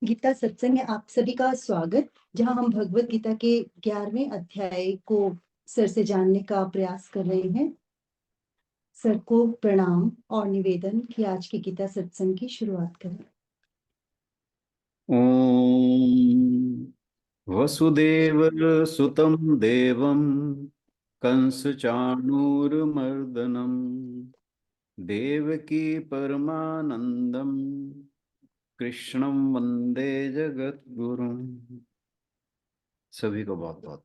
गीता सत्संग में आप सभी का स्वागत, जहां हम भगवत गीता के 11वें अध्याय को सर से जानने का प्रयास कर रहे हैं। सर को प्रणाम और निवेदन कि आज की गीता सत्संग की शुरुआत करें। ओम वसुदेव सुतं देवं कंस चाणूरमर्दनम देवकी परमानंदम कृष्णं वंदे जगद्गुरुं। सभी को बहुत बहुत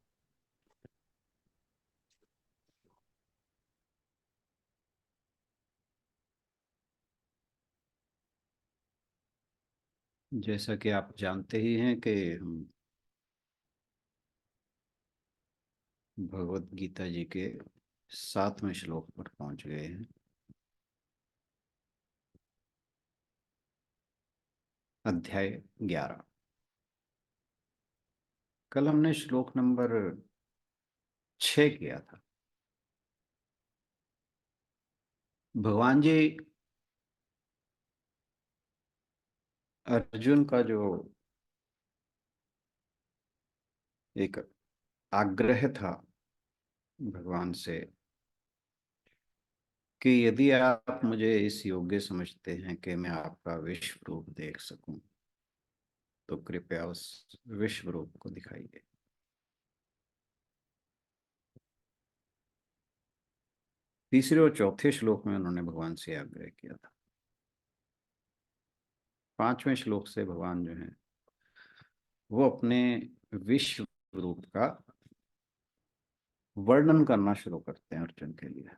जैसा कि आप जानते ही हैं कि हम भगवत गीता जी के 7वें श्लोक पर पहुंच गए हैं। अध्याय 11। कल हमने श्लोक नंबर 6 किया था। भगवान जी अर्जुन का जो एक आग्रह था भगवान से कि यदि आप मुझे इस योग्य समझते हैं कि मैं आपका विश्व रूप देख सकूं, तो कृपया उस विश्व रूप को दिखाइए। तीसरे और चौथे श्लोक में उन्होंने भगवान से आग्रह किया था। 5वें श्लोक से भगवान जो है वो अपने विश्व रूप का वर्णन करना शुरू करते हैं अर्जुन के लिए।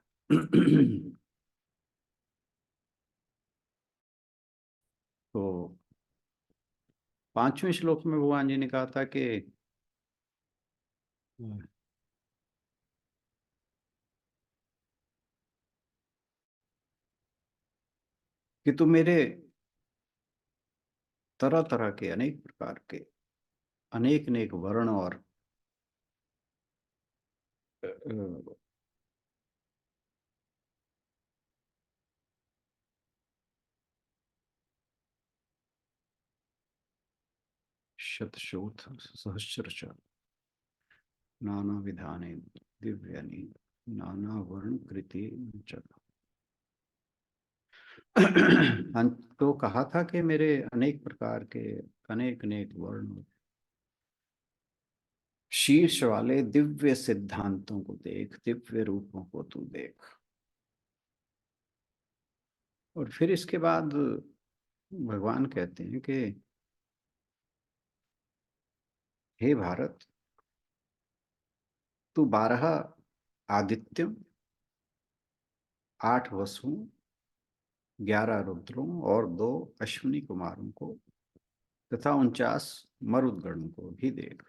तो 5वें श्लोक में भगवान जी ने कहा था कि तू मेरे तरह तरह के अनेक प्रकार के अनेक अनेक वर्ण और शतशोथ सहस्रश नाना विधाने दिव्यानि नाना वर्ण कृति च। तो कहा था कि मेरे अनेक प्रकार के अनेक अनेक वर्ण शीर्ष वाले दिव्य सिद्धांतों को देख, दिव्य रूपों को तू देख। और फिर इसके बाद भगवान कहते हैं कि हे भारत, तू 12 आदित्यों, 8 वसुओं, 11 रुद्रों और 2 अश्विनी कुमारों को तथा 49 मरुदगणों को भी देख।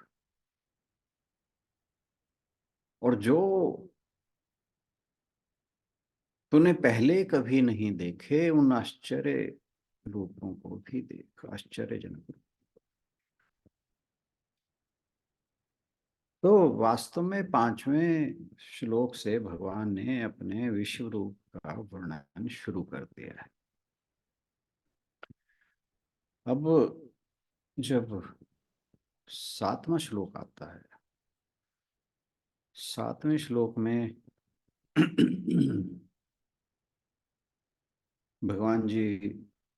और जो तूने पहले कभी नहीं देखे उन आश्चर्य रूपों को भी देख, आश्चर्यजनक। तो वास्तव में 5वें श्लोक से भगवान ने अपने विश्व रूप का वर्णन शुरू कर दिया है। अब जब 7वां श्लोक आता है, 7वें श्लोक में भगवान जी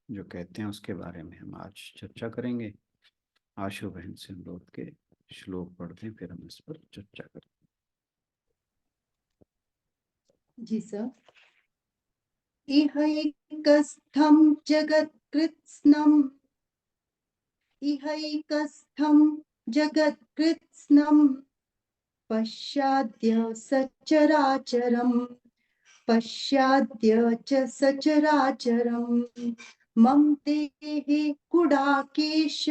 जो कहते हैं उसके बारे में हम आज चर्चा करेंगे। आशु बहन से अनुरोध के श्लोक पढ़ते हैं, फिर हम इस पर चर्चा करते हैं। जी सर। इहैकस्थं जगत्कृत्स्नं इहैकस्थं जगत्कृत्स्नं पश्चाद्य सचराचरम् पश्चाद्य च सचराचरम् मम देहे गुडाकेश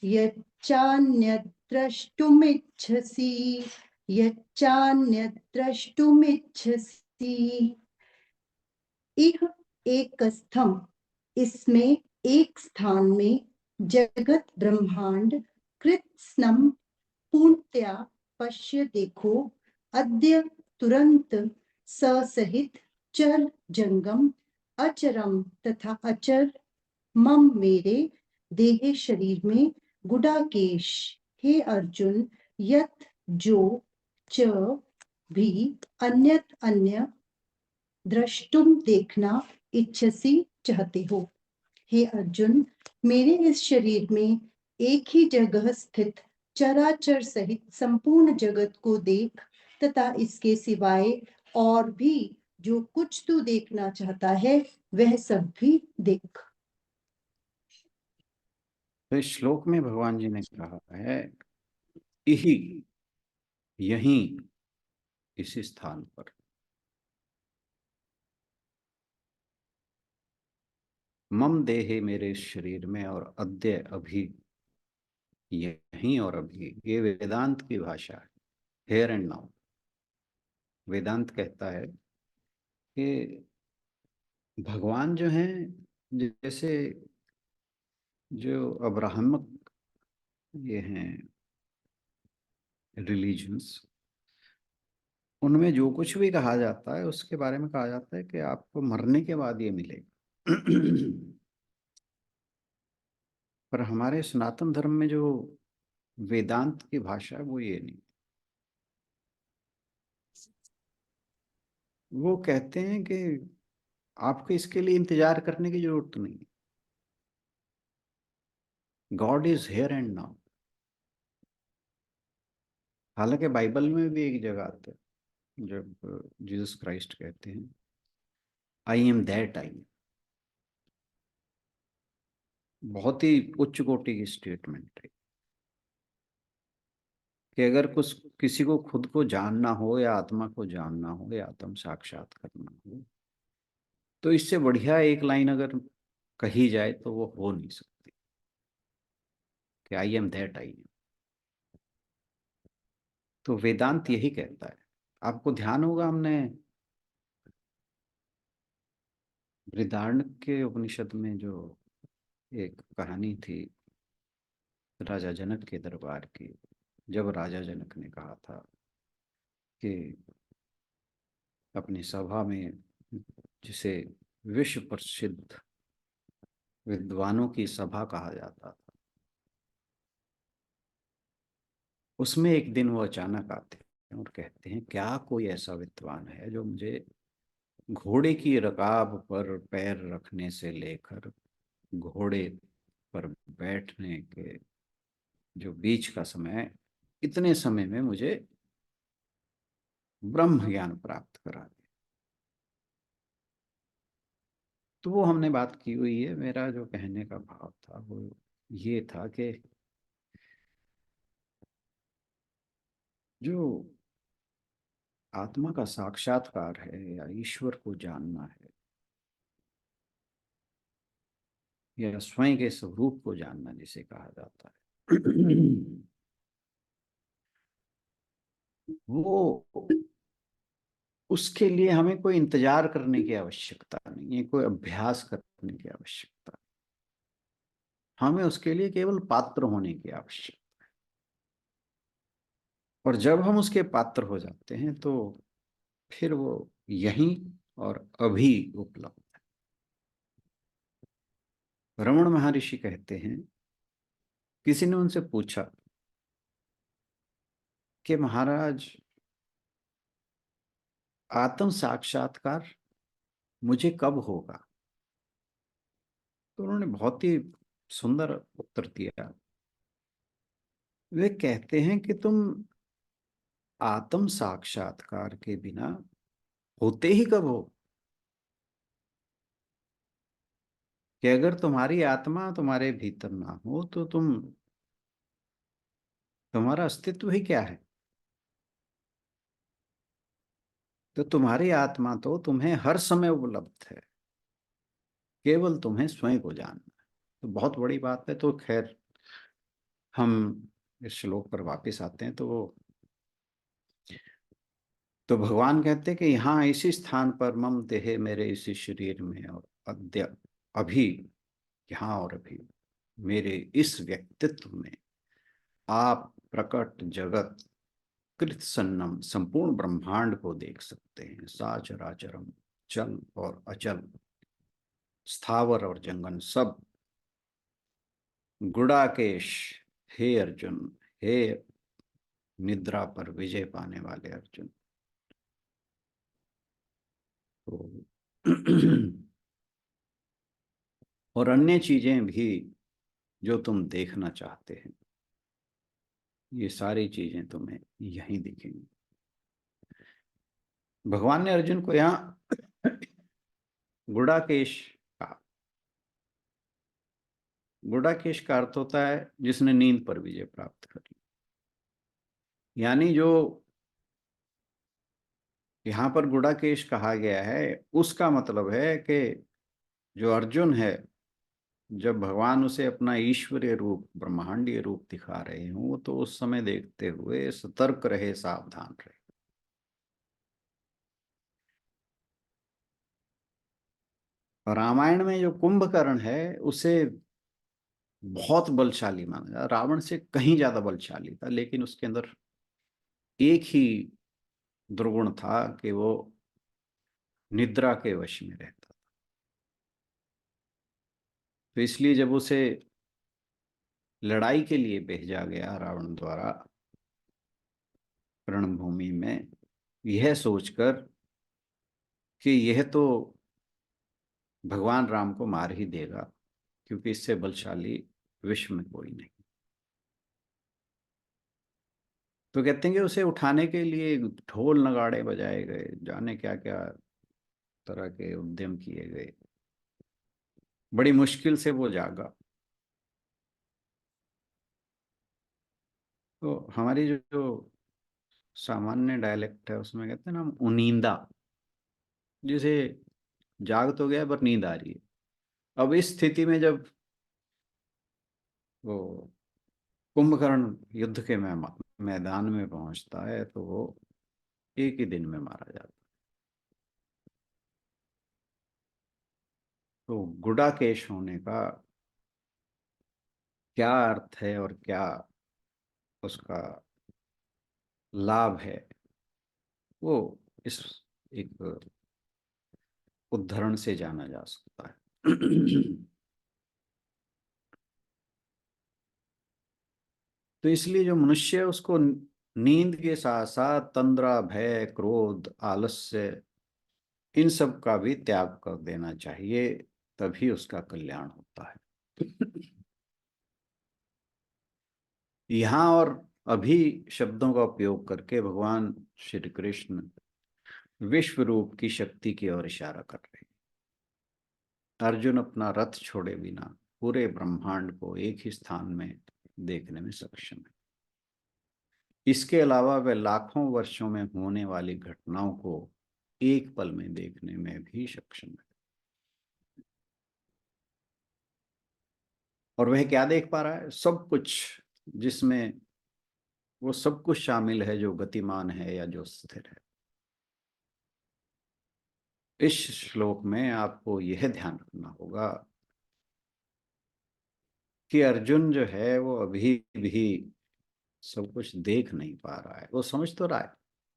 यच्चान्यद्द्रष्टुमिच्छसि यच्चान्यद्द्रष्टुमिच्छसि। इह एकस्थम, इसमें एक स्थान में, जगत ब्रह्मांड, कृत्स्नम पूर्णतया, पश्य देखो, अद्य तुरंत, ससहित, चर जंगम, अचरम तथा अचर, मम मेरे, देहे शरीर में गुडाकेश। हे अर्जुन, यत जो च भी अन्यत अन्य द्रष्टुम देखना इच्छसी चाहते हो। हे अर्जुन, मेरे इस शरीर में एक ही जगह स्थित चराचर सहित संपूर्ण जगत को देख, तथा इसके सिवाय और भी जो कुछ तू देखना चाहता है वह सब भी देख। तो इस श्लोक में भगवान जी ने कहा है, इही, यहीं, इस स्थान पर मम देहे, मेरे इस शरीर में, और अद्य, अभी, यहीं और अभी, ये वेदांत की भाषा है, हेयर एंड नाउ। वेदांत कहता है कि भगवान जो हैं, जैसे जो अब्राहमिक ये हैं रिलीजन्स, उनमें जो कुछ भी कहा जाता है उसके बारे में कहा जाता है कि आपको मरने के बाद ये मिलेगा। पर हमारे सनातन धर्म में जो वेदांत की भाषा है वो ये नहीं। वो कहते हैं कि आपको इसके लिए इंतजार करने की जरूरत नहीं। God is here and now. हालांकि बाइबल में भी एक जगह आता है जब जीसस क्राइस्ट कहते हैं, I am that I am. बहुत ही उच्च कोटि की स्टेटमेंट है कि अगर कुछ किसी को खुद को जानना हो या आत्मा को जानना हो या आत्म साक्षात करना हो, तो इससे बढ़िया एक लाइन अगर कही जाए तो वो हो नहीं सकती कि I am that I am. तो वेदांत यही कहता है। आपको ध्यान होगा, हमने बृहदारण्यक के उपनिषद में जो एक कहानी थी राजा जनक के दरबार की, जब राजा जनक ने कहा था कि अपनी सभा में, जिसे विश्व प्रसिद्ध विद्वानों की सभा कहा जाता था, उसमें एक दिन वो अचानक आते हैं और कहते हैं, क्या कोई ऐसा विद्वान है जो मुझे घोड़े की रकाब पर पैर रखने से लेकर घोड़े पर बैठने के जो बीच का समय, इतने समय में मुझे ब्रह्म ज्ञान प्राप्त करा दे। तो वो हमने बात की हुई है। मेरा जो कहने का भाव था वो ये था कि जो आत्मा का साक्षात्कार है या ईश्वर को जानना है या स्वयं के स्वरूप को जानना जिसे कहा जाता है, वो, उसके लिए हमें कोई इंतजार करने की आवश्यकता नहीं है, कोई अभ्यास करने की आवश्यकता। हमें उसके लिए केवल पात्र होने की आवश्यकता। और जब हम उसके पात्र हो जाते हैं तो फिर वो यहीं और अभी उपलब्ध है। रमण महर्षि कहते हैं, किसी ने उनसे पूछा कि महाराज, आत्म साक्षात्कार मुझे कब होगा? तो उन्होंने बहुत ही सुंदर उत्तर दिया। वे कहते हैं कि तुम आत्म साक्षात्कार के बिना होते ही कब हो? कि अगर तुम्हारी आत्मा तुम्हारे भीतर ना हो तो तुम्हारा अस्तित्व ही क्या है? तो तुम्हारी आत्मा तो तुम्हें हर समय उपलब्ध है, केवल तुम्हें स्वयं को जानना है। तो बहुत बड़ी बात है। तो खैर, हम इस श्लोक पर वापस आते हैं। तो भगवान कहते हैं कि यहाँ इसी स्थान पर मम देहे, मेरे इसी शरीर में, और अद्य, अभी, यहाँ और अभी, मेरे इस व्यक्तित्व में आप प्रकट जगत कृत सन्नम संपूर्ण ब्रह्मांड को देख सकते हैं। साचराचरम, चल और अचल, स्थावर और जंगन सब गुड़ाकेश, हे अर्जुन, हे निद्रा पर विजय पाने वाले अर्जुन। तो और अन्य चीजें भी जो तुम देखना चाहते हैं, ये सारी चीजें तुम्हें यहीं दिखेंगी। भगवान ने अर्जुन को यहाँ गुड़ाकेश कहा। गुड़ाकेश का अर्थ होता है जिसने नींद पर विजय प्राप्त करी। यानी जो यहाँ पर गुड़ाकेश कहा गया है, उसका मतलब है कि जो अर्जुन है, जब भगवान उसे अपना ईश्वरीय रूप, ब्रह्मांडीय रूप दिखा रहे हों, तो उस समय देखते हुए सतर्क रहे, सावधान रहे। रामायण में जो कुंभकर्ण है उसे बहुत बलशाली माना जाता, रावण से कहीं ज्यादा बलशाली था, लेकिन उसके अंदर एक ही दुर्गुण था कि वो निद्रा के वश में रहता था। तो इसलिए जब उसे लड़ाई के लिए भेजा गया रावण द्वारा रणभूमि में, यह सोचकर कि यह तो भगवान राम को मार ही देगा, क्योंकि इससे बलशाली विश्व में कोई नहीं, तो कहते हैं कि उसे उठाने के लिए ढोल नगाड़े बजाए गए, जाने क्या क्या तरह के उद्यम किए गए। बड़ी मुश्किल से वो जागा। तो हमारी जो सामान्य डायलेक्ट है उसमें कहते हैं ना, उनींदा, जिसे जाग तो गया पर नींद आ रही है। अब इस स्थिति में जब वो कुंभकर्ण युद्ध के मैदान में पहुंचता है, तो वो एक ही दिन में मारा जाता है। तो गुडाकेश होने का क्या अर्थ है और क्या उसका लाभ है, वो इस एक उदाहरण से जाना जा सकता है। तो इसलिए जो मनुष्य है उसको नींद के साथ साथ तंद्रा, भय, क्रोध, आलस्य, इन सब का भी त्याग कर देना चाहिए, तभी उसका कल्याण होता है। यहाँ और अभी शब्दों का उपयोग करके भगवान श्री कृष्ण विश्व रूप की शक्ति की ओर इशारा कर रहे हैं। अर्जुन अपना रथ छोड़े बिना पूरे ब्रह्मांड को एक ही स्थान में देखने में सक्षम है। इसके अलावा वह लाखों वर्षों में होने वाली घटनाओं को एक पल में देखने में भी सक्षम है। और वह क्या देख पा रहा है? सब कुछ, जिसमें वो सब कुछ शामिल है जो गतिमान है या जो स्थिर है। इस श्लोक में आपको यह ध्यान रखना होगा कि अर्जुन जो है वो अभी भी सब कुछ देख नहीं पा रहा है। वो समझ तो रहा है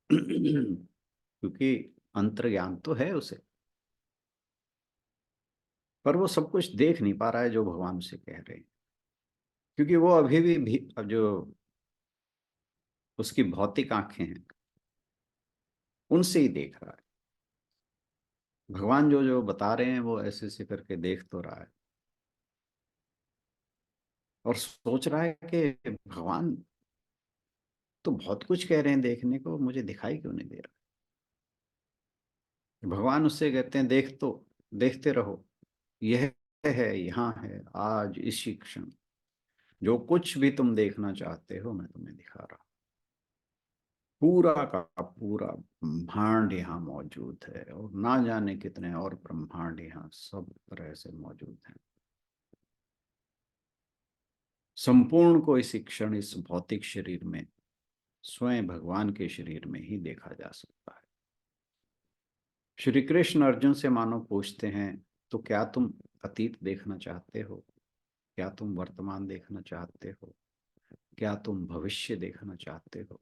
क्योंकि अंतर्ज्ञान तो है उसे, पर वो सब कुछ देख नहीं पा रहा है जो भगवान उसे कह रहे हैं, क्योंकि वो अभी भी जो उसकी भौतिक आंखें हैं उनसे ही देख रहा है। भगवान जो जो बता रहे हैं वो ऐसे ऐसे करके देख तो रहा है, और सोच रहा है कि भगवान तो बहुत कुछ कह रहे हैं देखने को, मुझे दिखाई क्यों नहीं दे रहा। भगवान उससे कहते हैं, देख तो, देखते रहो, यह है, यहाँ है, आज इसी क्षण जो कुछ भी तुम देखना चाहते हो मैं तुम्हें दिखा रहा हूं। पूरा का पूरा ब्रह्मांड यहाँ मौजूद है, और ना जाने कितने और ब्रह्मांड यहाँ सब तरह से मौजूद हैं। संपूर्ण को इस क्षण इस भौतिक शरीर में स्वयं भगवान के शरीर में ही देखा जा सकता है। श्री कृष्ण अर्जुन से मानो पूछते हैं, तो क्या तुम अतीत देखना चाहते हो? क्या तुम वर्तमान देखना चाहते हो? क्या तुम भविष्य देखना चाहते हो?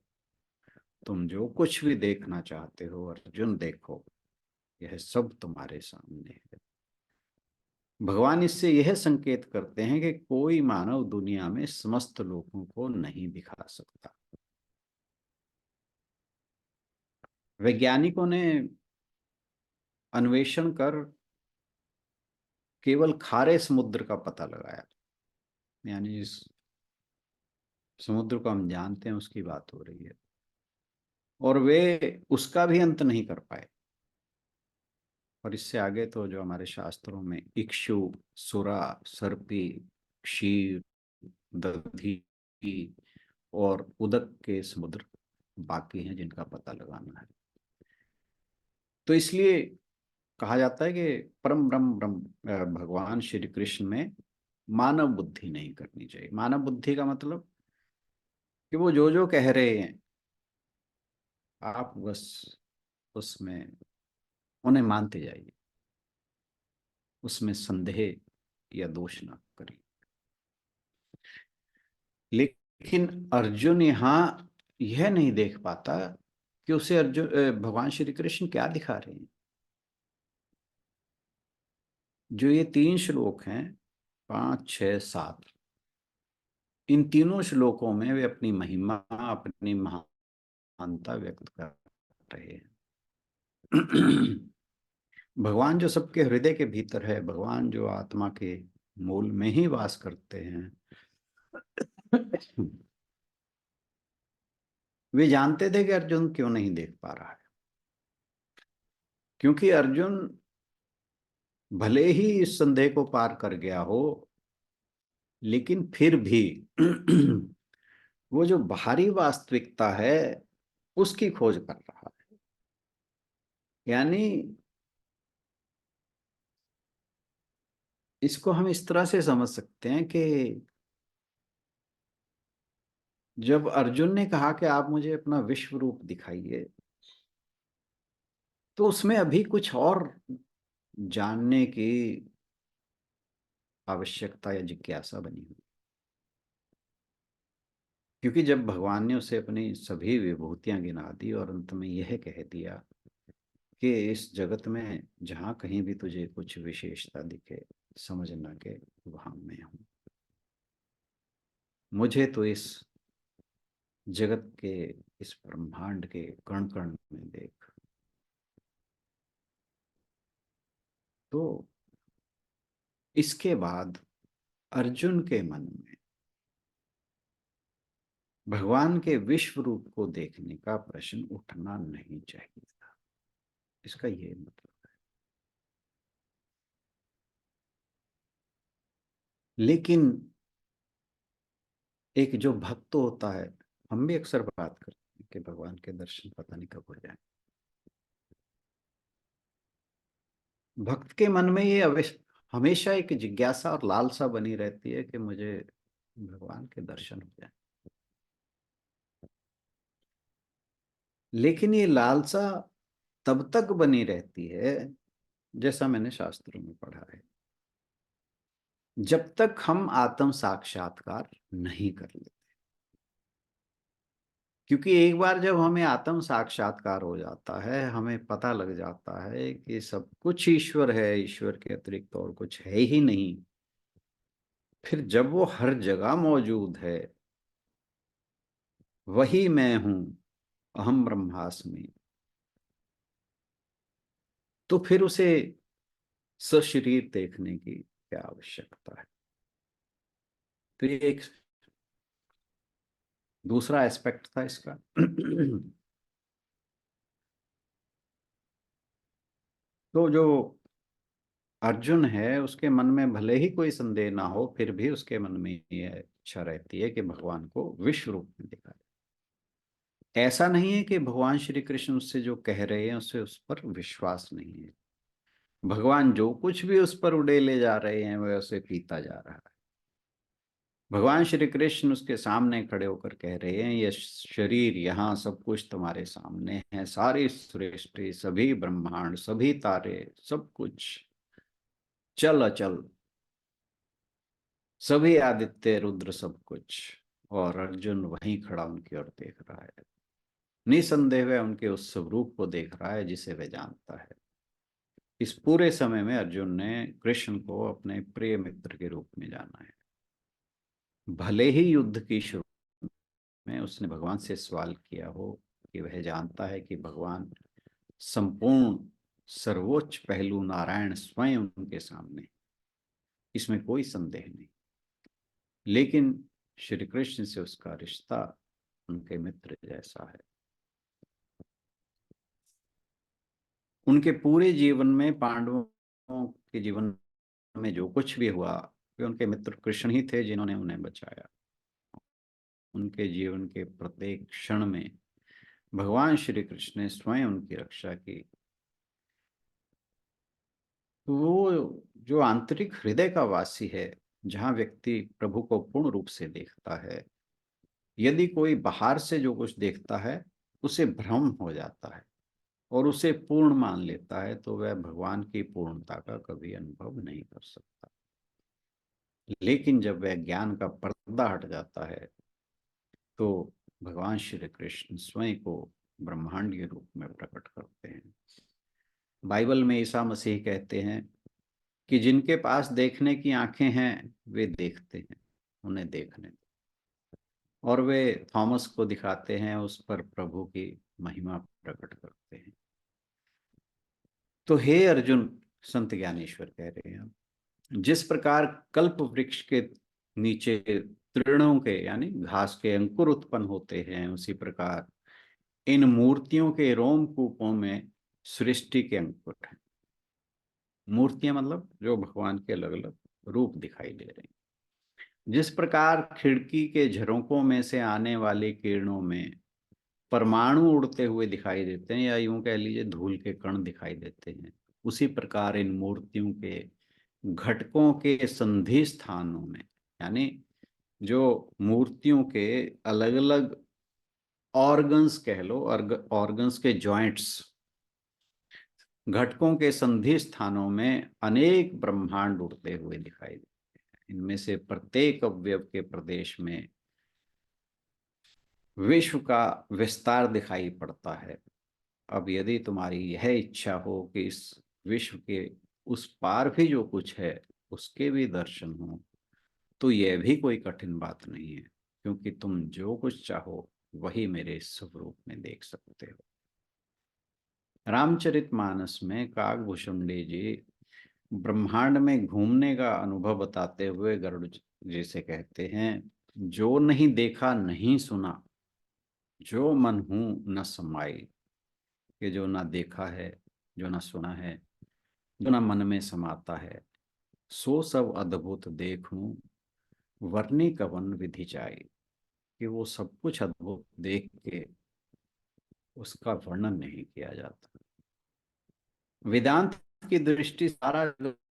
तुम जो कुछ भी देखना चाहते हो अर्जुन देखो, यह सब तुम्हारे सामने है। भगवान इससे यह संकेत करते हैं कि कोई मानव दुनिया में समस्त लोगों को नहीं दिखा सकता। वैज्ञानिकों ने अन्वेषण कर केवल खारे समुद्र का पता लगाया, यानी इस समुद्र को हम जानते हैं उसकी बात हो रही है, और वे उसका भी अंत नहीं कर पाए। और इससे आगे तो जो हमारे शास्त्रों में इक्षु, सुरा, सर्पी, क्षीर, दधी और उदक के समुद्र बाकी हैं जिनका पता लगाना है। तो इसलिए कहा जाता है कि परम ब्रह्म ब्रह्म भगवान श्री कृष्ण में मानव बुद्धि नहीं करनी चाहिए। मानव बुद्धि का मतलब कि वो जो जो कह रहे हैं आप बस उसमें उन्हें मानते जाइए, उसमें संदेह या दोष ना करिए। लेकिन अर्जुन यहाँ यह नहीं देख पाता कि उसे भगवान श्री कृष्ण क्या दिखा रहे हैं। जो ये 3 श्लोक हैं, 5, 6, 7, इन तीनों श्लोकों में वे अपनी महिमा, अपनी महानता व्यक्त कर रहे हैं। भगवान जो सबके हृदय के भीतर है, भगवान जो आत्मा के मूल में ही वास करते हैं, वे जानते थे कि अर्जुन क्यों नहीं देख पा रहा है। क्योंकि अर्जुन भले ही इस संदेह को पार कर गया हो, लेकिन फिर भी वो जो बाहरी वास्तविकता है उसकी खोज कर रहा है। यानी इसको हम इस तरह से समझ सकते हैं कि जब अर्जुन ने कहा कि आप मुझे अपना विश्व रूप दिखाइए, तो उसमें अभी कुछ और जानने की आवश्यकता या जिज्ञासा बनी हुई। क्योंकि जब भगवान ने उसे अपनी सभी विभूतियां गिना दी और अंत में यह कह दिया कि इस जगत में जहां कहीं भी तुझे कुछ विशेषता दिखे, समझना कि वहां मैं हूं। मुझे तो इस जगत के, इस ब्रह्मांड के कण कण में देख। तो इसके बाद अर्जुन के मन में भगवान के विश्व रूप को देखने का प्रश्न उठना नहीं चाहिए था। इसका ये मतलब है। लेकिन एक जो भक्त होता है, हम भी अक्सर बात करते हैं कि भगवान के दर्शन पता नहीं कब हो जाए। भक्त के मन में ये हमेशा एक जिज्ञासा और लालसा बनी रहती है कि मुझे भगवान के दर्शन हो जाए। लेकिन ये लालसा तब तक बनी रहती है, जैसा मैंने शास्त्रों में पढ़ा है, जब तक हम आत्म साक्षात्कार नहीं कर लेते। क्योंकि एक बार जब हमें आत्म साक्षात्कार हो जाता है, हमें पता लग जाता है कि सब कुछ ईश्वर है, ईश्वर के अतिरिक्त और कुछ है ही नहीं। फिर जब वो हर जगह मौजूद है, वही मैं हूं, अहम ब्रह्मास्मि, तो फिर उसे सशरीर देखने की क्या आवश्यकता है। तो ये एक दूसरा एस्पेक्ट था इसका। तो जो अर्जुन है उसके मन में भले ही कोई संदेह ना हो, फिर भी उसके मन में यह इच्छा रहती है कि भगवान को विश्व रूप में देखा जाए। ऐसा नहीं है कि भगवान श्री कृष्ण उससे जो कह रहे हैं उससे उस पर विश्वास नहीं है। भगवान जो कुछ भी उस पर उड़ेले जा रहे हैं वह उसे पीता जा रहा है। भगवान श्री कृष्ण उसके सामने खड़े होकर कह रहे हैं, ये शरीर, यहाँ सब कुछ तुम्हारे सामने है, सारी सृष्टि, सभी ब्रह्मांड, सभी तारे, सब कुछ चल अचल, सभी आदित्य रुद्र, सब कुछ। और अर्जुन वहीं खड़ा उनकी ओर देख रहा है, निसंदेह वह उनके उस स्वरूप को देख रहा है जिसे वह जानता है। इस पूरे समय में अर्जुन ने कृष्ण को अपने प्रिय मित्र के रूप में जाना है। भले ही युद्ध की शुरू में उसने भगवान से सवाल किया हो कि वह जानता है कि भगवान संपूर्ण सर्वोच्च पहलू नारायण स्वयं उनके सामने, इसमें कोई संदेह नहीं, लेकिन श्री कृष्ण से उसका रिश्ता उनके मित्र जैसा है। उनके पूरे जीवन में, पांडवों के जीवन में जो कुछ भी हुआ, वे उनके मित्र कृष्ण ही थे जिन्होंने उन्हें बचाया। उनके जीवन के प्रत्येक क्षण में भगवान श्री कृष्ण ने स्वयं उनकी रक्षा की। तो वो जो आंतरिक हृदय का वासी है, जहाँ व्यक्ति प्रभु को पूर्ण रूप से देखता है, यदि कोई बाहर से जो कुछ देखता है उसे भ्रम हो जाता है और उसे पूर्ण मान लेता है, तो वह भगवान की पूर्णता का कभी अनुभव नहीं कर सकता। लेकिन जब वह ज्ञान का पर्दा हट जाता है, तो भगवान श्री कृष्ण स्वयं को ब्रह्मांडीय रूप में प्रकट करते हैं। बाइबल में ईसा मसीह कहते हैं कि जिनके पास देखने की आंखें हैं वे देखते हैं, उन्हें देखने दो। और वे थॉमस को दिखाते हैं, उस पर प्रभु की महिमा प्रकट करते हैं। तो हे अर्जुन, संत ज्ञानेश्वर कह रहे हैं, जिस प्रकार कल्प वृक्ष के नीचे तृणों के यानी घास के अंकुर उत्पन्न होते हैं, उसी प्रकार इन मूर्तियों के रोमकूपों में सृष्टि के अंकुर हैं। मूर्तियां मतलब जो भगवान के अलग अलग रूप दिखाई दे रहे हैं। जिस प्रकार खिड़की के झरोकों में से आने वाली किरणों में परमाणु उड़ते हुए दिखाई देते हैं, या यूं कह लीजिए धूल के कण दिखाई देते हैं, उसी प्रकार इन मूर्तियों के घटकों के संधि स्थानों में, यानी जो मूर्तियों के अलग अलग ऑर्गन्स कह लो, ऑर्गन्स के जॉइंट्स, घटकों के संधि स्थानों में अनेक ब्रह्मांड उड़ते हुए दिखाई देते हैं। इनमें से प्रत्येक अवयव के प्रदेश में विश्व का विस्तार दिखाई पड़ता है। अब यदि तुम्हारी यह इच्छा हो कि इस विश्व के उस पार भी जो कुछ है उसके भी दर्शन हो, तो यह भी कोई कठिन बात नहीं है, क्योंकि तुम जो कुछ चाहो वही मेरे स्वरूप में देख सकते हो। रामचरितमानस में काकभूषुंडी जी ब्रह्मांड में घूमने का अनुभव बताते हुए गरुड़ जी से कहते हैं, जो नहीं देखा नहीं सुना, जो मन हूं न समाई। कि जो ना देखा है, जो ना सुना है, जो ना मन में समाता है, सो सब अद्भुत देखूं, वर्णी कवन विधि जाए। कि वो सब कुछ अद्भुत देख के उसका वर्णन नहीं किया जाता। वेदांत की दृष्टि सारा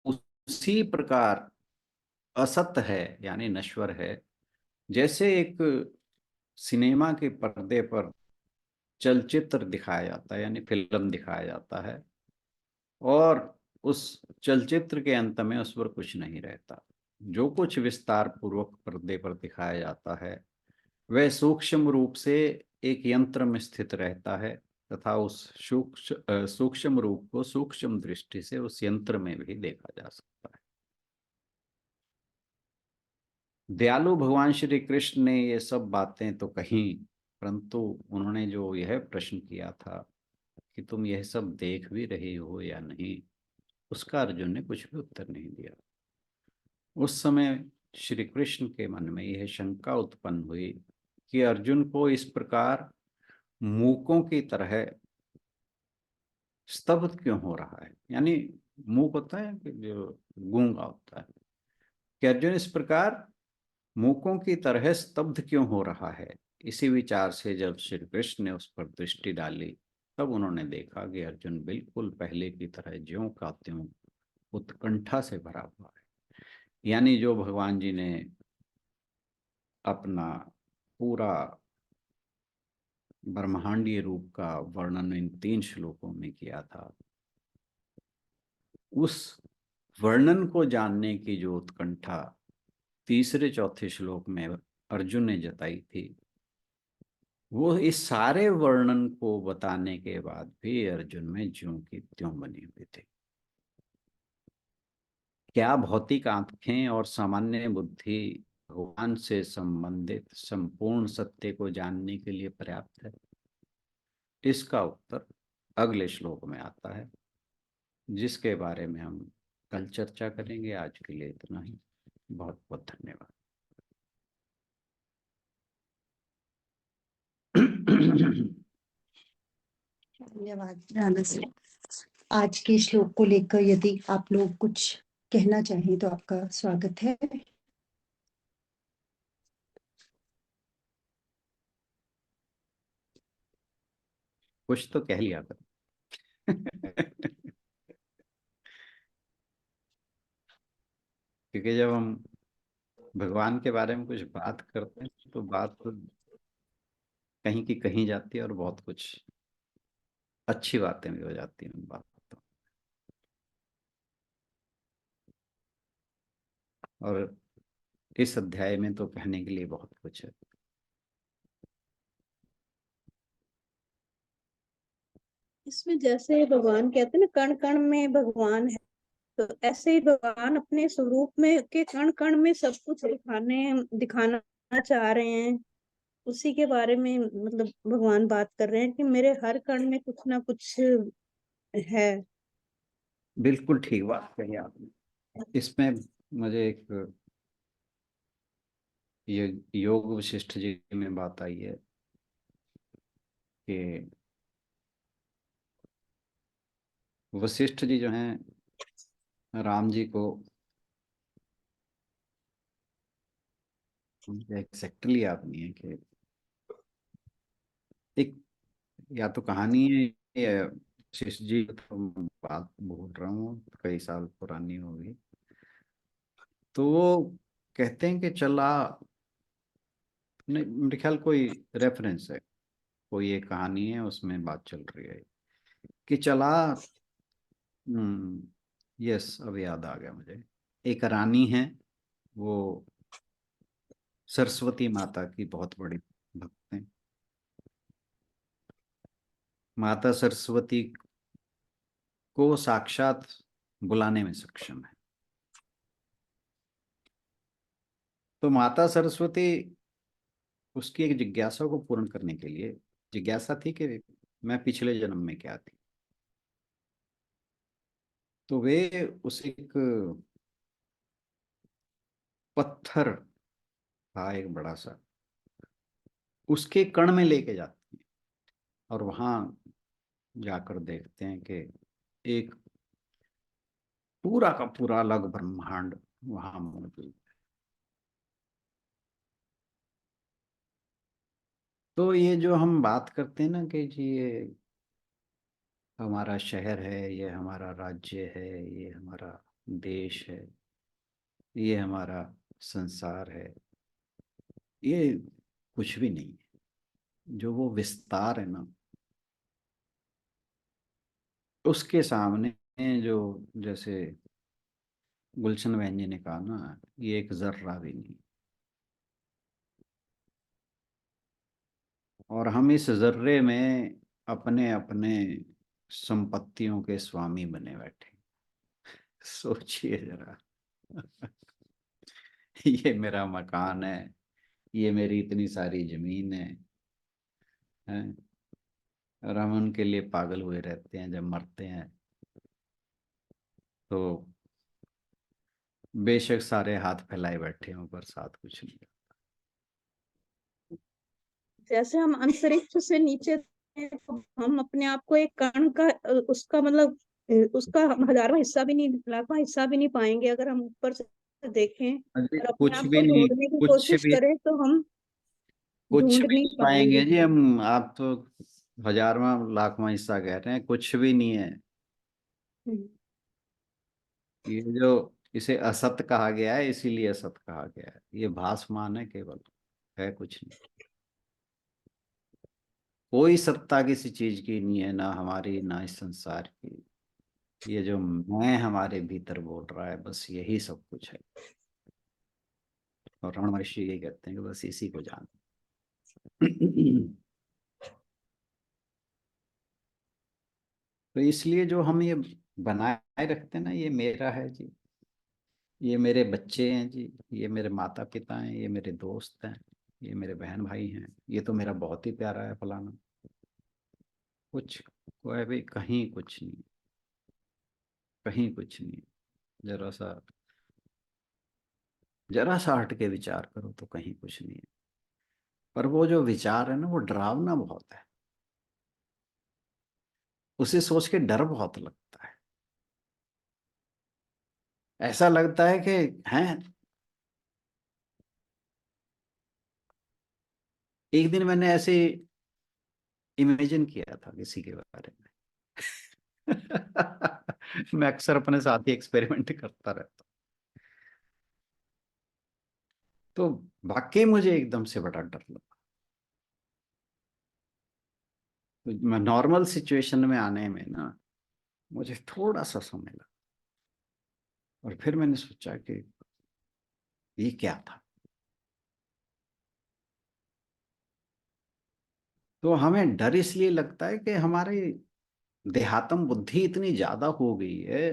उसी प्रकार असत्य है, यानी नश्वर है, जैसे एक सिनेमा के पर्दे पर चलचित्र दिखाया जाता है, यानी फिल्म दिखाया जाता है, और उस चलचित्र के अंत में उस पर कुछ नहीं रहता। जो कुछ विस्तार पूर्वक पर्दे पर दिखाया जाता है वह सूक्ष्म रूप से एक यंत्र में स्थित रहता है, तथा उस सूक्ष्म रूप को सूक्ष्म दृष्टि से उस यंत्र में भी देखा जा सकता है। दयालु भगवान श्री कृष्ण ने ये सब बातें तो कही, परंतु उन्होंने जो यह प्रश्न किया था कि तुम यह सब देख भी रहे हो या नहीं, उसका अर्जुन ने कुछ भी उत्तर नहीं दिया। उस समय श्री कृष्ण के मन में यह शंका उत्पन्न हुई कि अर्जुन को इस प्रकार मूकों की तरह स्तब्ध क्यों हो रहा है। यानी मूक होता है कि जो गूंगा होता है, कि अर्जुन इस प्रकार मूकों की तरह स्तब्ध क्यों हो रहा है। इसी विचार से जब श्री कृष्ण ने उस पर दृष्टि डाली, तब उन्होंने देखा कि अर्जुन बिल्कुल पहले की तरह ज्यों का त्यों उत्कंठा से भरा हुआ है। यानी जो भगवान जी ने अपना पूरा ब्रह्मांडीय रूप का वर्णन इन 3 श्लोकों में किया था, उस वर्णन को जानने की जो उत्कंठा तीसरे चौथे श्लोक में अर्जुन ने जताई थी, वो इस सारे वर्णन को बताने के बाद भी अर्जुन में ज्यों की त्यों बनी हुई थी। क्या भौतिक आंखें और सामान्य बुद्धि भगवान से संबंधित संपूर्ण सत्य को जानने के लिए पर्याप्त है? इसका उत्तर अगले श्लोक में आता है, जिसके बारे में हम कल चर्चा करेंगे। आज के लिए इतना ही। बहुत बहुत धन्यवाद। धन्यवाद राणा सर। आज के श्लोक को लेकर यदि आप लोग कुछ कहना चाहें तो आपका स्वागत है। कुछ तो कह लिया था। क्योंकि जब हम भगवान के बारे में कुछ बात करते हैं तो बात कहीं की कहीं जाती है और बहुत कुछ अच्छी बातें भी हो जाती हैं उन बातों। और इस अध्याय में तो कहने के लिए बहुत कुछ है। इसमें जैसे भगवान कहते हैं ना, कण कण में भगवान है, तो ऐसे ही भगवान अपने स्वरूप में के कण कण में सब कुछ दिखाना चाह रहे हैं। उसी के बारे में मतलब भगवान बात कर रहे हैं कि मेरे हर कण में कुछ ना कुछ है। बिल्कुल ठीक बात कही आपने। इसमें मुझे एक ये योग वशिष्ठ जी में बात आई है कि वशिष्ठ जी जो हैं राम जी को एग्जैक्टली याद नहीं है कि एक या तो कहानी है या वशिष्ठ जी तो बात भूल रहा हूँ, कई साल पुरानी होगी। तो वो कहते हैं कि चला, नहीं मेरे ख्याल कोई रेफरेंस है, कोई एक कहानी है उसमें बात चल रही है कि चला। यस, अब याद आ गया मुझे। एक रानी है, वो सरस्वती माता की बहुत बड़ी भक्त है। माता सरस्वती को साक्षात बुलाने में सक्षम है। तो माता सरस्वती उसकी एक जिज्ञासा को पूर्ण करने के लिए, जिज्ञासा थी कि मैं पिछले जन्म में क्या थी, तो वे उस एक पत्थर था एक बड़ा सा, उसके कण में लेके जाती है और वहां जाकर देखते हैं कि एक पूरा का पूरा अलग ब्रह्मांड वहां मौजूद है। तो ये जो हम बात करते हैं ना कि जी ये हमारा शहर है, ये हमारा राज्य है, ये हमारा देश है, ये हमारा संसार है, ये कुछ भी नहीं है। जो वो विस्तार है ना, उसके सामने जो, जैसे गुलशन बहन जी ने कहा ना, ये एक जर्रा भी नहीं। और हम इस जर्रे में अपने अपने संपत्तियों के स्वामी बने बैठे। सोचिए जरा। ये मेरा मकान है, ये मेरी इतनी सारी जमीन है। और हम उनके लिए पागल हुए रहते हैं। जब मरते हैं तो बेशक सारे हाथ फैलाए बैठे हों पर साथ कुछ नहीं। जैसे हम अंतरिक्ष से नीचे हैं, तो हम अपने आप को एक कण का उसका मतलब उसका हजारवां हिस्सा भी नहीं, लाखवां हिस्सा भी नहीं पाएंगे अगर हम ऊपर से देखें अरे और अपने कुछ आप भी को नहीं, ढूंढने की कुछ कोशिश भी, करें तो हम कुछ ढूंढ भी नहीं नहीं पाएंगे। पाएंगे जी हम। आप तो हजारवां लाखवां हिस्सा कह रहे हैं, कुछ भी नहीं है। हम्म। ये जो इसे असत कहा गया है इसीलिए असत कहा गया है। ये भासमान है केवल, है कुछ नहीं। कोई सत्ता किसी चीज की नहीं है, ना हमारी ना इस संसार की। ये जो मैं हमारे भीतर बोल रहा है, बस यही सब कुछ है। और रमण महर्षि यही कहते हैं कि बस इसी को जान। तो इसलिए जो हम ये बनाए रखते हैं ना, ये मेरा है जी, ये मेरे बच्चे हैं जी, ये मेरे माता पिता हैं, ये मेरे दोस्त हैं, ये मेरे बहन भाई हैं, ये तो मेरा बहुत ही प्यारा है फलाना। कुछ कोई भी कहीं कुछ नहीं, कहीं कुछ नहीं। जरा सा जरा सा हट के विचार करो तो कहीं कुछ नहीं है। पर वो जो विचार है ना, वो डरावना बहुत है। उसे सोच के डर बहुत लगता है। ऐसा लगता है कि हैं। एक दिन मैंने ऐसे इमेजिन किया था किसी के बारे में। मैं अक्सर अपने साथ ही एक्सपेरिमेंट करता रहता हूँ। तो वाकई मुझे एकदम से बड़ा डर लगा। तो नॉर्मल सिचुएशन में आने में ना मुझे थोड़ा सा समय लगा। और फिर मैंने सोचा कि ये क्या था। तो हमें डर इसलिए लगता है कि हमारी देहात्म बुद्धि इतनी ज्यादा हो गई है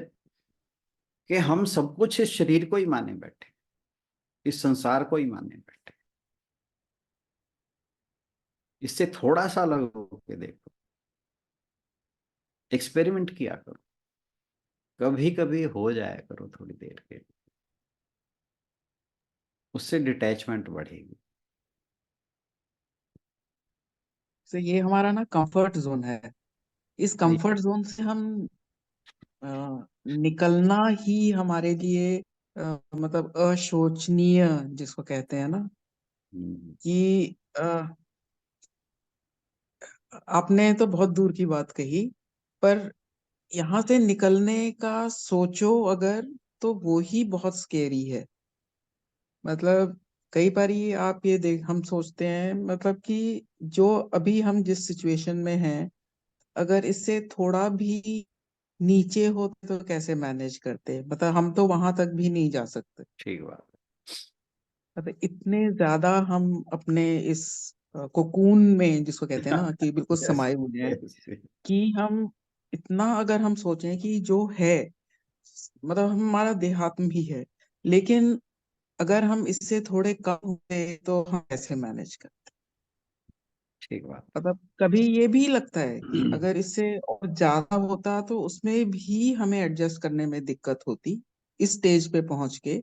कि हम सब कुछ इस शरीर को ही माने बैठे, इस संसार को ही माने बैठे। इससे थोड़ा सा अलग होके देखो, एक्सपेरिमेंट किया करो, कभी कभी हो जाया करो थोड़ी देर के, उससे डिटैचमेंट बढ़ेगी। तो ये हमारा ना कंफर्ट जोन है। इस नहीं। कंफर्ट जोन से हम अ, निकलना ही हमारे लिए मतलब अशोचनीय जिसको कहते हैं ना, हम्म, कि आपने तो बहुत दूर की बात कही, पर यहाँ से निकलने का सोचो अगर, तो वो ही बहुत स्केरी है। मतलब कई बारी आप ये देख, हम सोचते हैं मतलब कि जो अभी हम जिस सिचुएशन में हैं, अगर इससे थोड़ा भी नीचे होते तो कैसे मैनेज करते, मतलब हम तो वहां तक भी नहीं जा सकते। ठीक बात। मतलब इतने ज्यादा हम अपने इस कोकून में जिसको कहते हैं ना, कि बिल्कुल यस, समाये हुए हैं, यस। कि हम इतना अगर हम सोचें कि जो है, मतलब हमारा देहात्म भी है, लेकिन अगर हम इससे थोड़े कम हुए तो हम कैसे मैनेज कर। ठीक बात। मतलब कभी ये भी लगता है कि अगर इससे और ज्यादा होता तो उसमें भी हमें एडजस्ट करने में दिक्कत होती, इस स्टेज पे पहुंच के,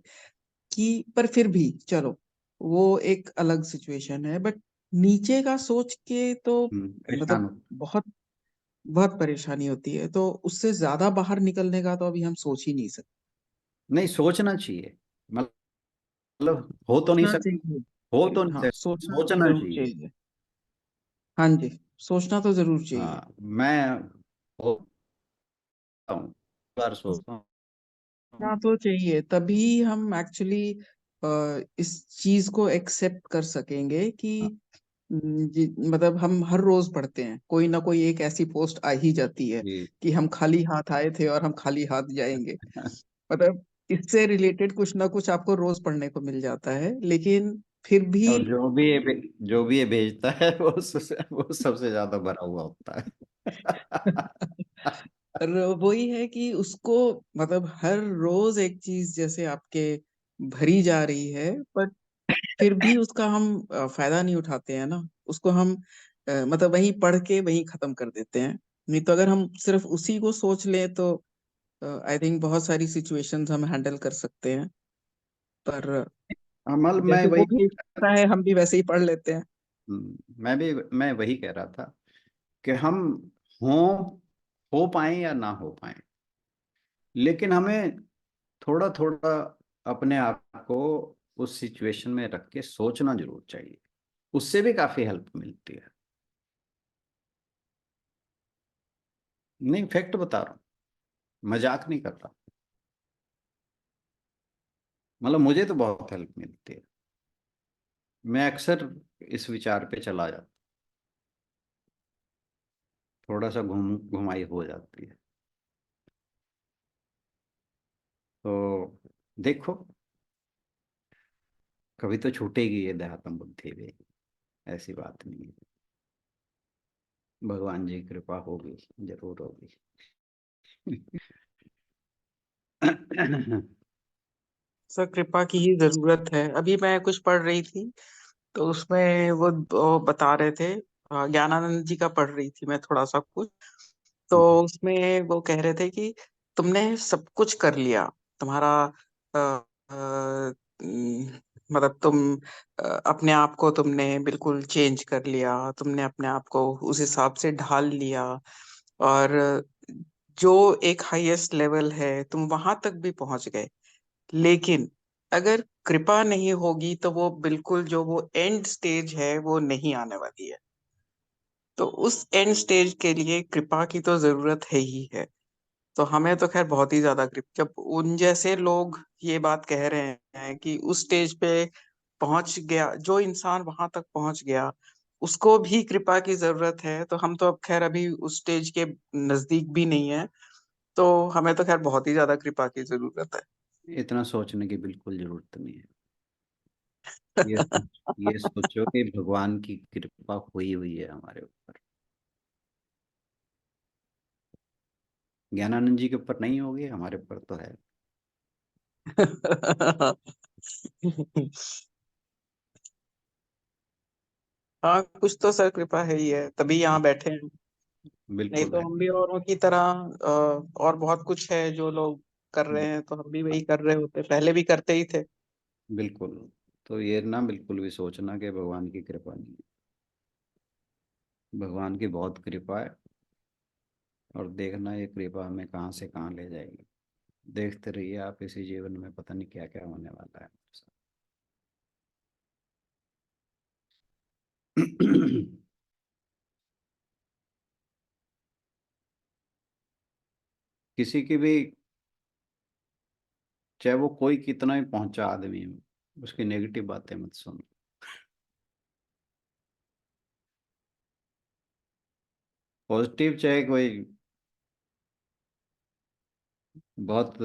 कि पर फिर भी चलो, वो एक अलग सिचुएशन है। बट नीचे का सोच के तो परेशान मतलब हो। बहुत बहुत परेशानी होती है, तो उससे ज्यादा बाहर निकलने का तो अभी हम सोच ही नहीं सकते। नहीं, सोचना चाहिए। मतलब हो तो नहीं सोचना सकता, चाहिए। हो तो नहीं हाँ, सकता, सोचना तो सोचना जरूर चाहिए। चाहिए। हाँ जी, सोचना तो जरूर चाहिए। हाँ, मैं होता हूँ, बार सोचता हूँ। सोचना तो चाहिए, तभी हम एक्चुअली इस चीज को एक्सेप्ट कर सकेंगे कि मतलब हम हर रोज पढ़ते हैं, कोई ना कोई एक ऐसी पोस्ट आ ही जाती है जी। कि हम खाली हाथ आए थे और हम खाली हाथ जाएंगे। मतलब इससे रिलेटेड कुछ ना कुछ आपको रोज पढ़ने को मिल जाता है, लेकिन फिर भी और जो भी ये भेजता है वो सबसे ज्यादा भरा हुआ होता है। और वही है कि उसको मतलब हर रोज एक चीज जैसे आपके भरी जा रही है, पर फिर भी उसका हम फायदा नहीं उठाते हैं ना। उसको हम मतलब वहीं पढ़ के वहीं खत्म कर देते हैं। नहीं तो अगर हम सिर्फ उसी को सोच लें तो आई थिंक बहुत सारी सिचुएशंस हम हैंडल कर सकते हैं। पर अमल मैं जैसे वो वही भी पढ़ता है, हम भी वैसे ही पढ़ लेते हैं। मैं वही कह रहा था कि हम हो हो पाए या ना हो पाए, लेकिन हमें थोड़ा थोड़ा अपने आप को उस सिचुएशन में रख के सोचना जरूर चाहिए। उससे भी काफी हेल्प मिलती है। नहीं, फैक्ट बता रहा हूँ, मजाक नहीं कर रहा। मतलब मुझे तो बहुत हेल्प मिलती है। मैं अक्सर इस विचार पे चला जाता, थोड़ा सा घुमाई हो जाती है। तो देखो, कभी तो छूटेगी ये देहात्म बुद्धि भी, ऐसी बात नहीं है। भगवान जी की कृपा होगी, जरूर होगी। सर कृपा की ही जरूरत है। अभी मैं कुछ पढ़ रही थी तो उसमें वो बता रहे थे, ज्ञानानंद जी का पढ़ रही थी मैं थोड़ा सा कुछ। तो उसमें वो कह रहे थे कि तुमने सब कुछ कर लिया, तुम्हारा अ, अ, मतलब तुम अपने आप को तुमने बिल्कुल चेंज कर लिया, तुमने अपने आप को उस हिसाब से ढाल लिया, और जो एक हाईएस्ट लेवल है तुम वहां तक भी पहुंच गए। लेकिन अगर कृपा नहीं होगी तो वो बिल्कुल जो वो एंड स्टेज है वो नहीं आने वाली है। तो उस एंड स्टेज के लिए कृपा की तो जरूरत है ही है। तो हमें तो खैर बहुत ही ज्यादा कृपा, जब उन जैसे लोग ये बात कह रहे हैं कि उस स्टेज पे पहुंच गया, जो इंसान वहां तक पहुंच गया उसको भी कृपा की जरूरत है, तो हम तो अब खैर अभी उस स्टेज के नजदीक भी नहीं है। तो हमें तो खैर बहुत ही ज्यादा कृपा की जरूरत इतना सोचने की बिल्कुल जरूरत नहीं है। ये है। ये सोचो कि भगवान की कृपा हुई हुई है हमारे ऊपर। ज्ञानानंद जी के ऊपर नहीं होगी, हमारे ऊपर तो है। हाँ, कुछ तो सर कृपा है ही है, तभी यहाँ बैठे हैं। नहीं बिल्कुल तो है। हम भी औरों की तरह और बहुत कुछ है जो लोग कर रहे हैं, तो हम भी वही कर रहे होते, पहले भी करते ही थे। बिल्कुल। तो ये ना बिल्कुल भी सोचना कि भगवान की कृपा नहीं है। भगवान की बहुत कृपा है। और देखना ये कृपा हमें कहाँ से कहाँ ले जाएगी। देखते रहिए आप, इसी जीवन में पता नहीं क्या क्या होने वाला है हमारे साथ। किसी की भी, चाहे वो कोई कितना भी पहुंचा आदमी हो, उसकी नेगेटिव बातें मत सुनो। पॉजिटिव चाहे कोई बहुत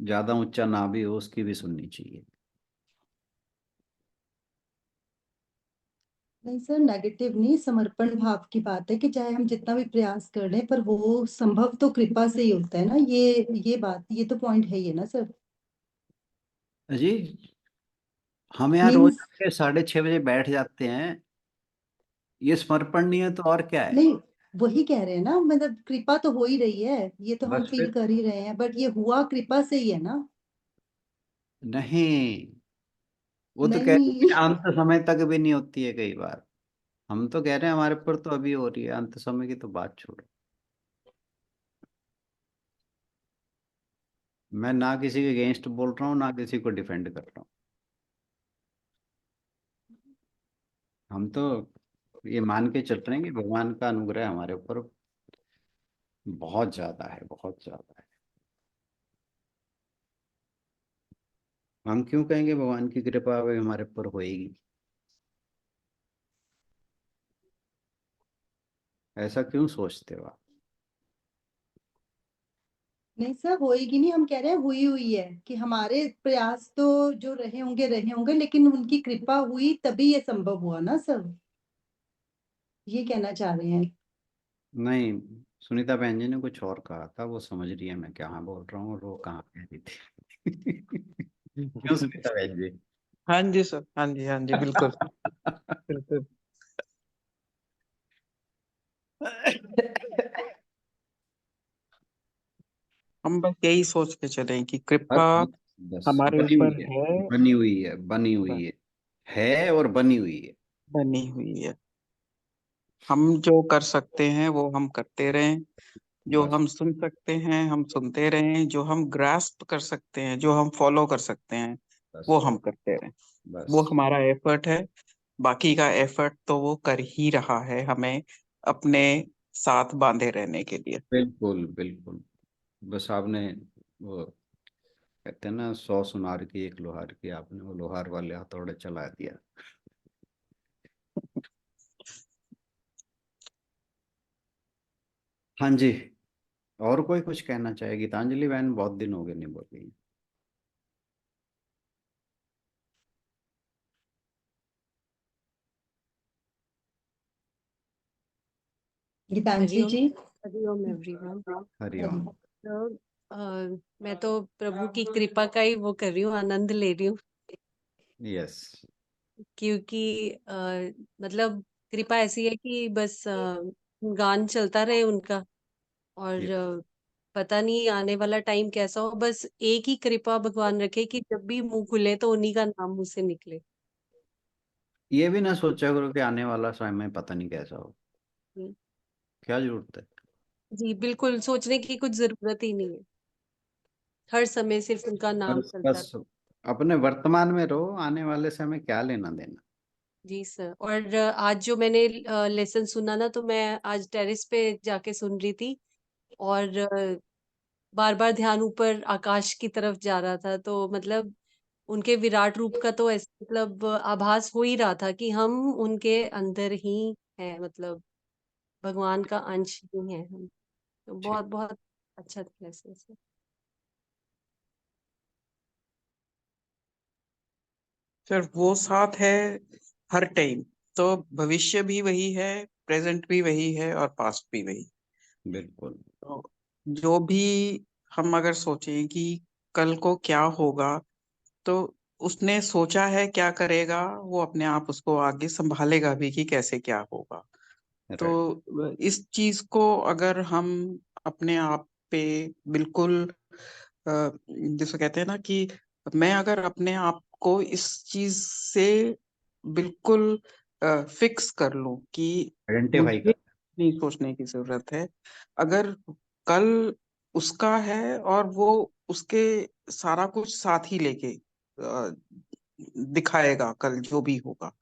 ज्यादा ऊंचा ना भी हो, उसकी भी सुननी चाहिए। नहीं सर, नेगेटिव नहीं, समर्पण भाव की बात है कि चाहे हम जितना भी प्रयास कर लें पर वो संभव तो कृपा से ही होता है ना। ये बात, ये तो पॉइंट है ही है ना सर। जी, हम यहाँ रोज मीन्स के 6:30 बजे बैठ जाते हैं। ये समर्पण नहीं है तो और क्या है? नहीं, वही कह रहे हैं ना, मतलब कृपा तो हो ही रही है, ये तो हम बस फील फिर। कर ही रहे हैं, बट ये हुआ कृपा से ही है ना। नहीं, वो तो कहते नहीं। हैं अंत समय तक भी नहीं होती है कई बार। हम तो कह रहे हैं हमारे ऊपर तो अभी हो रही है, अंत समय की तो बात छोड़ो। मैं ना किसी के अगेंस्ट बोल रहा हूँ, ना किसी को डिफेंड कर रहा हूँ। हम तो ये मान के चल रहे हैं कि भगवान का अनुग्रह हमारे ऊपर बहुत ज्यादा है, बहुत ज्यादा है। हम क्यों कहेंगे भगवान की कृपा अभी हमारे ऊपर होएगी? ऐसा क्यों सोचते हो आप? नहीं सर, होएगी नहीं, हम कह रहे हैं हुई हुई है कि हमारे प्रयास तो जो रहे होंगे, लेकिन उनकी कृपा हुई तभी ये संभव हुआ ना सर, ये कहना चाह रहे हैं। नहीं, सुनीता बहन जी ने कुछ और कहा था, वो समझ रही है मैं क्या बोल रहा हूँ और वो कहाँ कह रही थी। क्यों सुनीता बहन जी? हाँ जी सर, हाँ जी, हाँ जी, बिल्कुल बिल्कुल। हम बस यही सोच के चलें कि कृपा बस बस बस, हमारे बनी हुई ऊपर है, है, बनी हुई है, बनी हुई बस है और बनी हुई है। बनी हुई है। हम जो कर सकते हैं वो हम करते रहें, जो बस हम सुन सकते हैं हम सुनते रहें, जो हम ग्रास्प कर सकते हैं, जो हम फॉलो कर सकते हैं वो बस हम करते रहें। वो बस। हमारा एफर्ट है। बाकी का एफर्ट तो वो कर ही रहा है हमें अपने साथ बांधे रहने के लिए। बिल्कुल बिल्कुल। बस आपने वो कहते हैं ना, 100 सुनार की एक लोहार की, आपने वो लोहार वाले हथौड़े चला दिया। हाँ जी। और कोई कुछ कहना चाहे? गीतांजलि बहन बहुत दिन हो गए नहीं बोली। गीतांजलि हरिओम। जी। हरिओम एवरीवन। हरिओम। हरि- तो मैं तो प्रभु की कृपा का ही वो कर रही हूँ, आनंद ले रही हूँ, यस, क्योंकि मतलब कृपा ऐसी है कि बस गान चलता रहे उनका, और पता नहीं आने वाला टाइम कैसा हो, बस एक ही कृपा भगवान रखे कि जब भी मुंह खुले तो उन्हीं का नाम मुंह से निकले। ये भी ना सोचा करो कि आने वाला समय पता नहीं कैसा हो, हम्म, क्या जरूरत है। जी बिल्कुल, सोचने की कुछ जरूरत ही नहीं है, हर समय सिर्फ उनका नाम बस चलता बस अपने वर्तमान में रहो, आने वाले समय क्या लेना देना। जी सर। और आज जो मैंने लेसन सुना ना, तो मैं आज टेरेस पे जाके सुन रही थी, और बार बार ध्यान ऊपर आकाश की तरफ जा रहा था, तो मतलब उनके विराट रूप का तो ऐसे मतलब आभास हो ही रहा था कि हम उनके अंदर ही हैं, मतलब भगवान का अंश ही है हम। तो ठीक। बहुत बहुत अच्छा लेसन सर। सर वो साथ है हर टाइम, तो भविष्य भी वही है, प्रेजेंट भी वही है और पास्ट भी वही। बिल्कुल। तो जो भी हम अगर सोचें कि कल को क्या होगा, तो उसने सोचा है क्या करेगा, वो अपने आप उसको आगे संभालेगा भी कि कैसे क्या होगा। राइट। तो इस चीज को अगर हम अपने आप पे बिल्कुल जिसे कहते हैं ना कि मैं अगर अपने आप को इस चीज से बिल्कुल फिक्स कर लूं कि आइडेंटिफाई मुझे कर। नहीं सोचने की जरूरत है, अगर कल उसका है और वो उसके सारा कुछ साथ ही लेके अ, दिखाएगा कल जो भी होगा,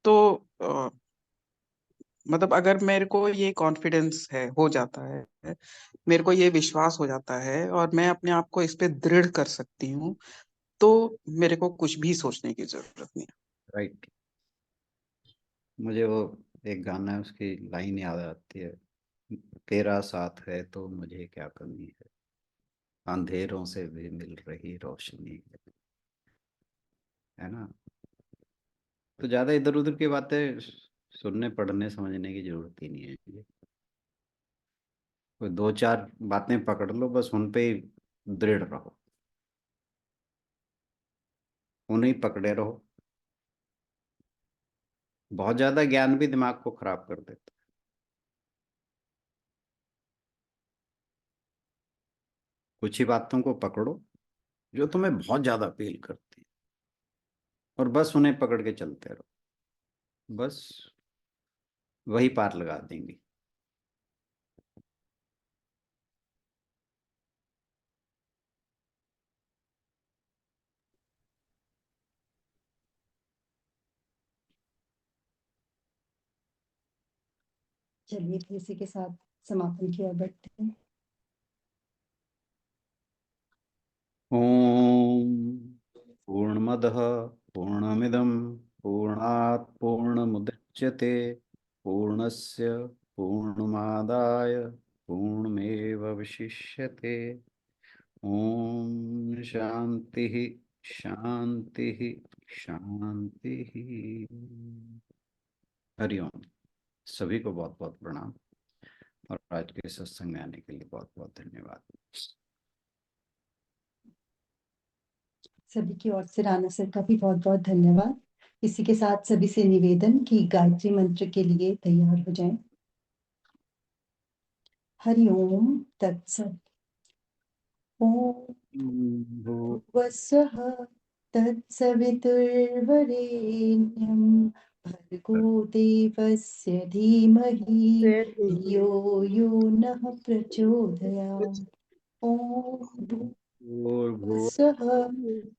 तो मतलब अगर मेरे को ये कॉन्फिडेंस है हो जाता है, मेरे को ये विश्वास हो जाता है और मैं अपने आप को इस पे दृढ़ कर सकती हूँ, तो मेरे को कुछ भी सोचने की जरूरत नहीं। राइट। मुझे वो एक गाना है, उसकी लाइन याद आती है, तेरा साथ है तो मुझे क्या कमी है, अंधेरों से भी मिल रही रोशनी है ना। तो ज्यादा इधर उधर की बातें सुनने पढ़ने समझने की जरूरत ही नहीं है। कोई दो चार बातें पकड़ लो, बस उन पे ही दृढ़ रहो, उन्हें ही पकड़े रहो। बहुत ज्यादा ज्ञान भी दिमाग को खराब कर देता है। कुछ ही बातों को पकड़ो जो तुम्हें बहुत ज्यादा अपील करती है, और बस उन्हें पकड़ के चलते रहो, बस वही पार लगा देंगी। चलिए फिर इसी के साथ समापन की ओर बढ़ते हैं। ओम पूर्णमदः पूर्णमिदं पूर्णात् पूर्णमुदच्यते पूर्णस्य पूर्णमादाय पूर्णमेवावशिष्यते। ओम शांति शांति शांति। हरिओम। सभी को बहुत बहुत प्रणाम, और आज के सत्संग में आने के लिए बहुत बहुत धन्यवाद। सभी की ओर से राणा सर का भी बहुत बहुत धन्यवाद। इसी के साथ सभी से निवेदन कि गायत्री मंत्र के लिए तैयार हो जाएं। हरि ओम तत्सत। ओम भुवस्सुः तत्सवितुर्वरेण्यं भर्गो देवस्य धीमहि धियो यो नः प्रचोदयात्। ॐ भुवस्सुः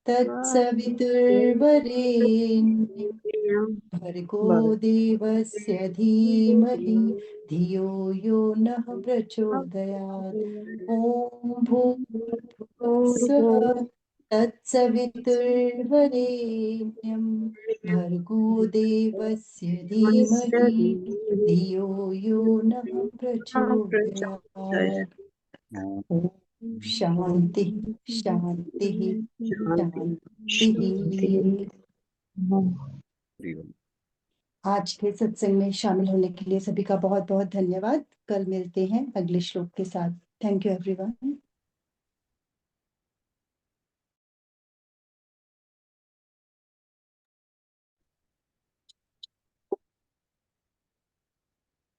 तत्सवितुर्वरेण्यं भर्गो देवस्य धीमहि धियो यो नः प्रचोदयात्। ॐ भूर्भुवस्सुः तत्सवितुर्वरेण्यं भर्गो देवस्य धीमहि धियो यो नः प्रचोदयात्। ॐ शान्ति शान्ति शान्तिः। हरिओम। आज के सत्संग में शामिल होने के लिए सभी का बहुत बहुत धन्यवाद। कल मिलते हैं अगले श्लोक के साथ। Thank you everyone.